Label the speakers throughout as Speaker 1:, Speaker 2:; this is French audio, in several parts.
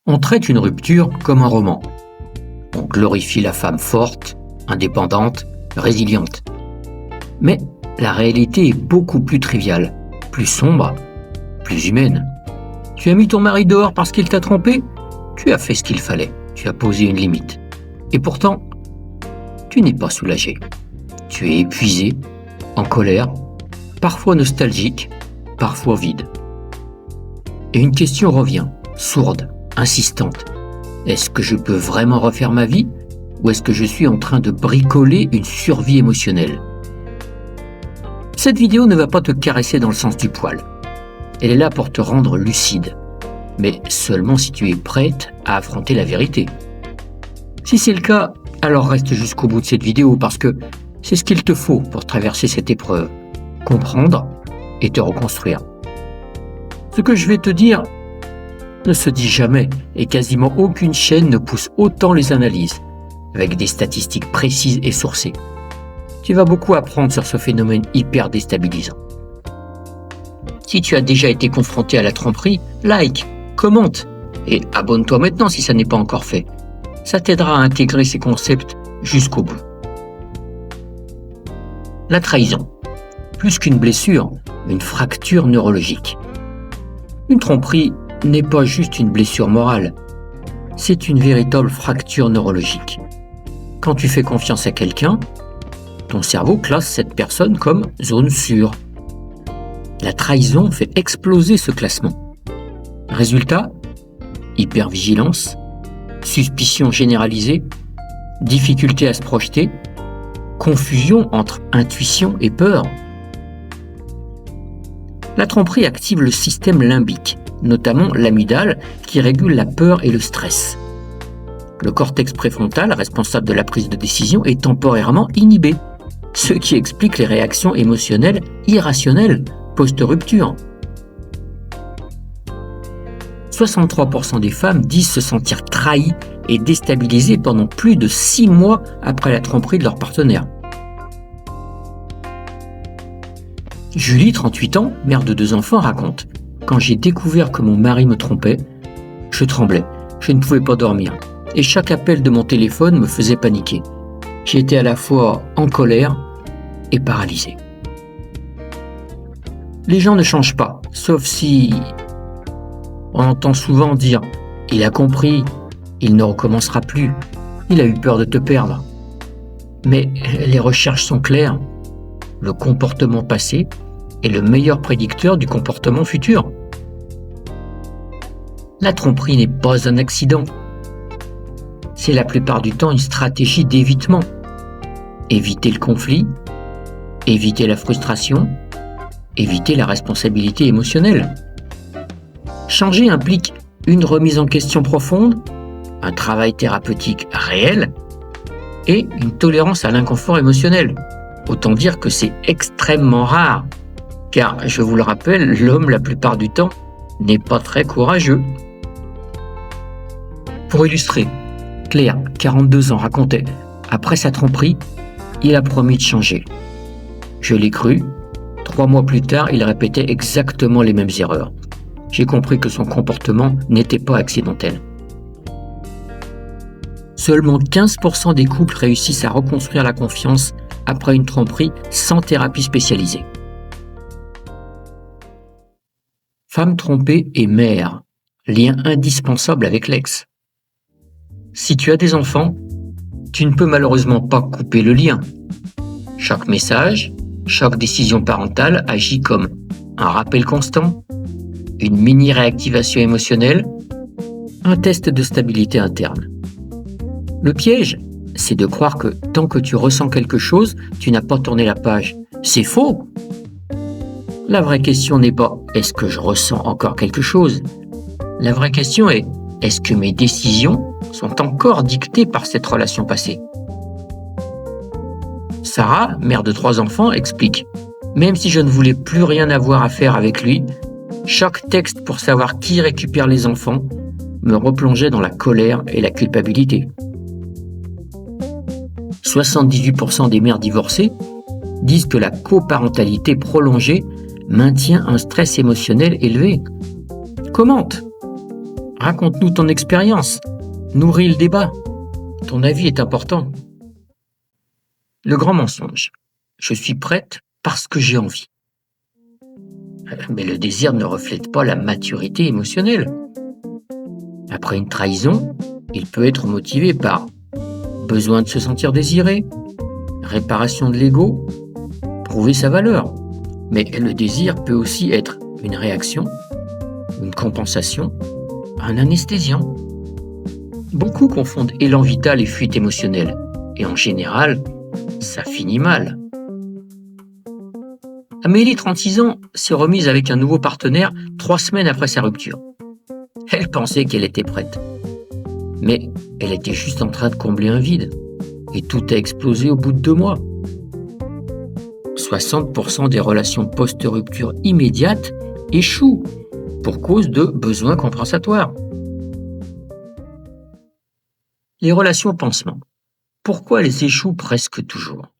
Speaker 1: On traite une rupture comme un roman. On glorifie la femme forte, indépendante, résiliente. Mais la réalité est beaucoup plus triviale, plus sombre, plus humaine. Tu as mis ton mari dehors parce qu'il t'a trompé? Tu as fait ce qu'il fallait, tu as posé une limite. Et pourtant, tu n'es pas soulagé. Tu es épuisé, en colère, parfois nostalgique, parfois vide. Et une question revient, sourde, insistante. Est-ce que je peux vraiment refaire ma vie ou est-ce que je suis en train de bricoler une survie émotionnelle? Cette vidéo ne va pas te caresser dans le sens du poil. Elle est là pour te rendre lucide, mais seulement si tu es prête à affronter la vérité. Si c'est le cas, alors reste jusqu'au bout de cette vidéo parce que c'est ce qu'il te faut pour traverser cette épreuve, comprendre et te reconstruire. Ce que je vais te dire ne se dit jamais et quasiment aucune chaîne ne pousse autant les analyses, avec des statistiques précises et sourcées. Tu vas beaucoup apprendre sur ce phénomène hyper déstabilisant. Si tu as déjà été confronté à la tromperie, like, commente et abonne-toi maintenant si ça n'est pas encore fait. Ça t'aidera à intégrer ces concepts jusqu'au bout. La trahison. Plus qu'une blessure, une fracture neurologique. Une tromperie n'est pas juste une blessure morale, c'est une véritable fracture neurologique. Quand tu fais confiance à quelqu'un, ton cerveau classe cette personne comme zone sûre. La trahison fait exploser ce classement. Résultat, hypervigilance, suspicion généralisée, difficulté à se projeter, confusion entre intuition et peur. La tromperie active le système limbique, notamment l'amygdale qui régule la peur et le stress. Le cortex préfrontal, responsable de la prise de décision, est temporairement inhibé, ce qui explique les réactions émotionnelles irrationnelles post-rupture. 63% des femmes disent se sentir trahies et déstabilisées pendant plus de 6 mois après la tromperie de leur partenaire. Julie, 38 ans, mère de 2 enfants, raconte « Quand j'ai découvert que mon mari me trompait, je tremblais, je ne pouvais pas dormir et chaque appel de mon téléphone me faisait paniquer. J'étais à la fois en colère et paralysée. » Les gens ne changent pas, sauf si on entend souvent dire « Il a compris, il ne recommencera plus, il a eu peur de te perdre. » Mais les recherches sont claires, le comportement passé est le meilleur prédicteur du comportement futur. La tromperie n'est pas un accident. C'est la plupart du temps une stratégie d'évitement. Éviter le conflit, éviter la frustration, éviter la responsabilité émotionnelle. Changer implique une remise en question profonde, un travail thérapeutique réel et une tolérance à l'inconfort émotionnel. Autant dire que c'est extrêmement rare, car, je vous le rappelle, l'homme, la plupart du temps, n'est pas très courageux. Pour illustrer, Claire, 42 ans, racontait « Après sa tromperie, il a promis de changer. Je l'ai cru. 3 mois plus tard, il répétait exactement les mêmes erreurs. J'ai compris que son comportement n'était pas accidentel. » Seulement 15% des couples réussissent à reconstruire la confiance après une tromperie sans thérapie spécialisée. Femme trompée et mère, lien indispensable avec l'ex. Si tu as des enfants, tu ne peux malheureusement pas couper le lien. Chaque message, chaque décision parentale agit comme un rappel constant, une mini-réactivation émotionnelle, un test de stabilité interne. Le piège, c'est de croire que tant que tu ressens quelque chose, tu n'as pas tourné la page. C'est faux! La vraie question n'est pas « est-ce que je ressens encore quelque chose ?» La vraie question est « est-ce que mes décisions sont encore dictées par cette relation passée ?» Sarah, mère de 3 enfants, explique « Même si je ne voulais plus rien avoir à faire avec lui, chaque texte pour savoir qui récupère les enfants me replongeait dans la colère et la culpabilité. » 78% des mères divorcées disent que la coparentalité prolongée maintient un stress émotionnel élevé. Commente. Raconte-nous ton expérience. Nourris le débat. Ton avis est important. Le grand mensonge. Je suis prête parce que j'ai envie. Mais le désir ne reflète pas la maturité émotionnelle. Après une trahison, il peut être motivé par besoin de se sentir désiré, réparation de l'ego, prouver sa valeur. Mais le désir peut aussi être une réaction, une compensation, un anesthésiant. Beaucoup confondent élan vital et fuite émotionnelle. Et en général, ça finit mal. Amélie, 36 ans, s'est remise avec un nouveau partenaire 3 semaines après sa rupture. Elle pensait qu'elle était prête. Mais elle était juste en train de combler un vide. Et tout a explosé au bout de 2 mois. 60% des relations post-rupture immédiates échouent pour cause de besoins compensatoires. Les relations pansement. Pourquoi elles échouent presque toujours?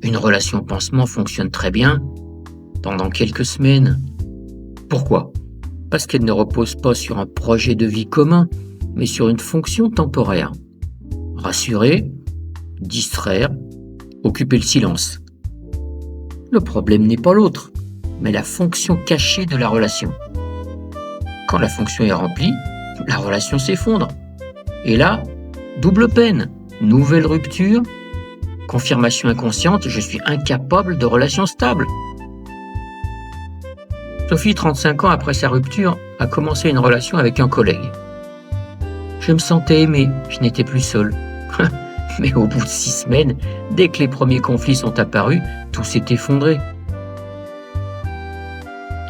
Speaker 1: Une relation pansement fonctionne très bien pendant quelques semaines. Pourquoi? Parce qu'elle ne repose pas sur un projet de vie commun, mais sur une fonction temporaire. Rassurer, distraire, occuper le silence. Le problème n'est pas l'autre, mais la fonction cachée de la relation. Quand la fonction est remplie, la relation s'effondre. Et là, double peine, nouvelle rupture, confirmation inconsciente, je suis incapable de relation stable. Sophie, 35 ans après sa rupture, a commencé une relation avec un collègue. Je me sentais aimée, je n'étais plus seule. Mais au bout de 6 semaines, dès que les premiers conflits sont apparus, tout s'est effondré.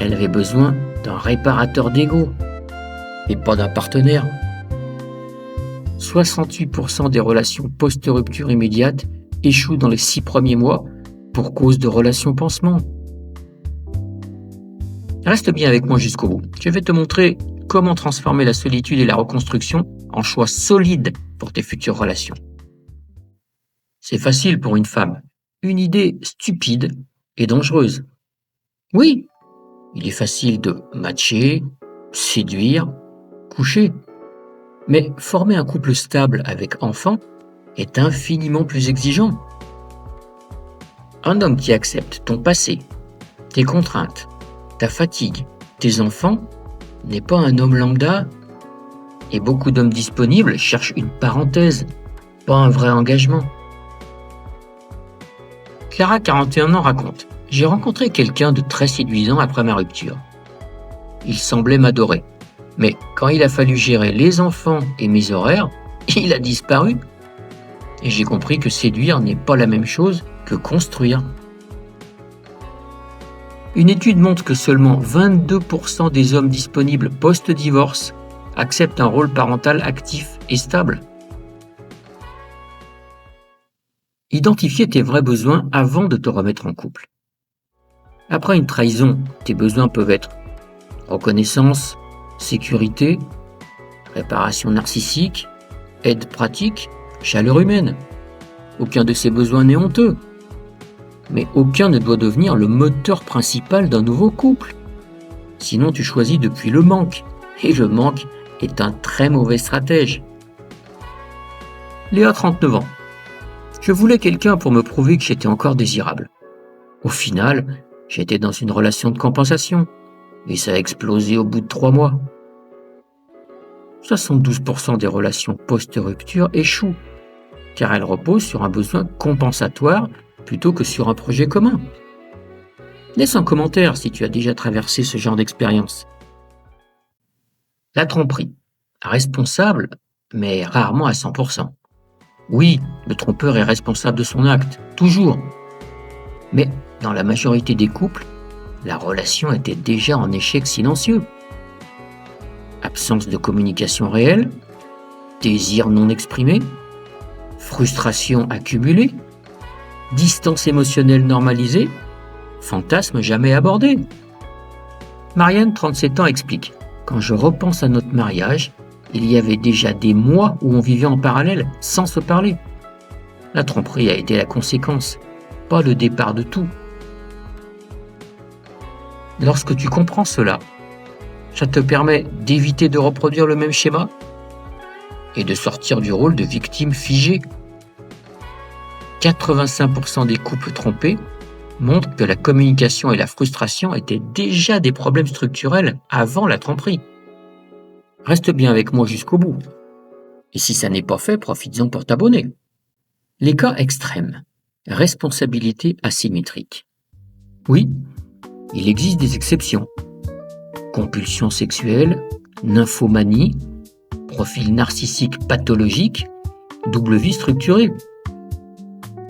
Speaker 1: Elle avait besoin d'un réparateur d'ego, et pas d'un partenaire. 68% des relations post-rupture immédiate échouent dans les 6 premiers mois pour cause de relations pansement. Reste bien avec moi jusqu'au bout. Je vais te montrer comment transformer la solitude et la reconstruction en choix solides pour tes futures relations. C'est facile pour une femme. Une idée stupide et dangereuse. Oui, il est facile de matcher, séduire, coucher. Mais former un couple stable avec enfants est infiniment plus exigeant. Un homme qui accepte ton passé, tes contraintes, ta fatigue, tes enfants, n'est pas un homme lambda. Et beaucoup d'hommes disponibles cherchent une parenthèse, pas un vrai engagement. Clara, 41 ans, raconte « J'ai rencontré quelqu'un de très séduisant après ma rupture. Il semblait m'adorer. Mais quand il a fallu gérer les enfants et mes horaires, il a disparu. Et j'ai compris que séduire n'est pas la même chose que construire. » Une étude montre que seulement 22% des hommes disponibles post-divorce acceptent un rôle parental actif et stable. Identifier tes vrais besoins avant de te remettre en couple. Après une trahison, tes besoins peuvent être reconnaissance, sécurité, réparation narcissique, aide pratique, chaleur humaine. Aucun de ces besoins n'est honteux. Mais aucun ne doit devenir le moteur principal d'un nouveau couple. Sinon, tu choisis depuis le manque. Et le manque est un très mauvais stratège. Léa, 39 ans. Je voulais quelqu'un pour me prouver que j'étais encore désirable. Au final, j'étais dans une relation de compensation. Et ça a explosé au bout de 3 mois. 72% des relations post-rupture échouent, car elles reposent sur un besoin compensatoire plutôt que sur un projet commun. Laisse un commentaire si tu as déjà traversé ce genre d'expérience. La tromperie. Responsable, mais rarement à 100%. Oui, le trompeur est responsable de son acte, toujours. Mais dans la majorité des couples, la relation était déjà en échec silencieux. Absence de communication réelle, désir non exprimé, frustration accumulée, distance émotionnelle normalisée, fantasme jamais abordé. Marianne, 37 ans, explique « Quand je repense à notre mariage, il y avait déjà des mois où on vivait en parallèle sans se parler. La tromperie a été la conséquence, pas le départ de tout. » Lorsque tu comprends cela, Ça te permet d'éviter de reproduire le même schéma et de sortir du rôle de victime figée. 85% des couples trompés montrent que la communication et la frustration étaient déjà des problèmes structurels avant la tromperie. Reste bien avec moi jusqu'au bout. Et si ça n'est pas fait, profites-en pour t'abonner. Les cas extrêmes. Responsabilité asymétrique. Oui, il existe des exceptions. Compulsion sexuelle, nymphomanie, profil narcissique pathologique, double vie structurée.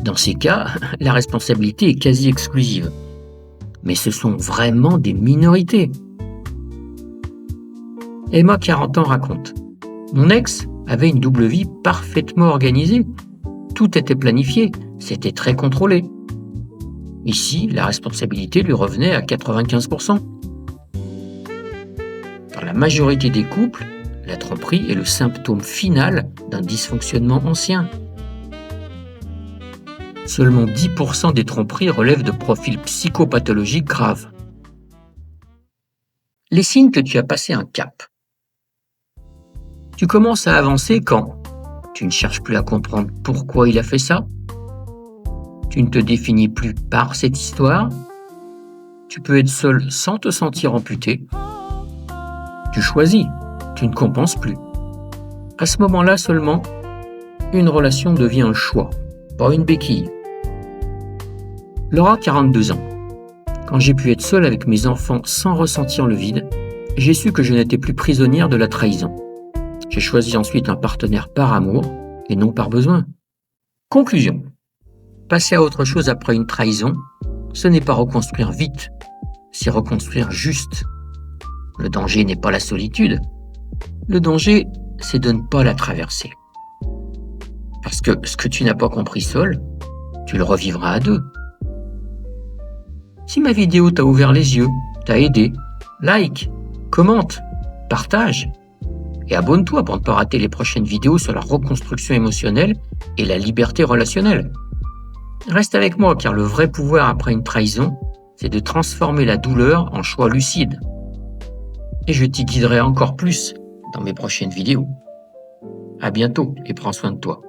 Speaker 1: Dans ces cas, la responsabilité est quasi exclusive. Mais ce sont vraiment des minorités. Emma, 40 ans, raconte: mon ex avait une double vie parfaitement organisée. Tout était planifié, c'était très contrôlé. Ici, la responsabilité lui revenait à 95%. Dans la majorité des couples, la tromperie est le symptôme final d'un dysfonctionnement ancien. Seulement 10% des tromperies relèvent de profils psychopathologiques graves. Les signes que tu as passé un cap. Tu commences à avancer quand tu ne cherches plus à comprendre pourquoi il a fait ça. Tu ne te définis plus par cette histoire. Tu peux être seul sans te sentir amputé. Tu choisis, tu ne compenses plus. À ce moment-là seulement, une relation devient un choix, pas une béquille. Laura, 42 ans. Quand j'ai pu être seule avec mes enfants sans ressentir le vide, j'ai su que je n'étais plus prisonnière de la trahison. J'ai choisi ensuite un partenaire par amour et non par besoin. Conclusion. Passer à autre chose après une trahison, ce n'est pas reconstruire vite, c'est reconstruire juste. Le danger n'est pas la solitude. Le danger, c'est de ne pas la traverser. Parce que ce que tu n'as pas compris seul, tu le revivras à deux. Si ma vidéo t'a ouvert les yeux, t'a aidé, like, commente, partage et abonne-toi pour ne pas rater les prochaines vidéos sur la reconstruction émotionnelle et la liberté relationnelle. Reste avec moi car le vrai pouvoir après une trahison, c'est de transformer la douleur en choix lucide. Et je t'y guiderai encore plus dans mes prochaines vidéos. À bientôt et prends soin de toi.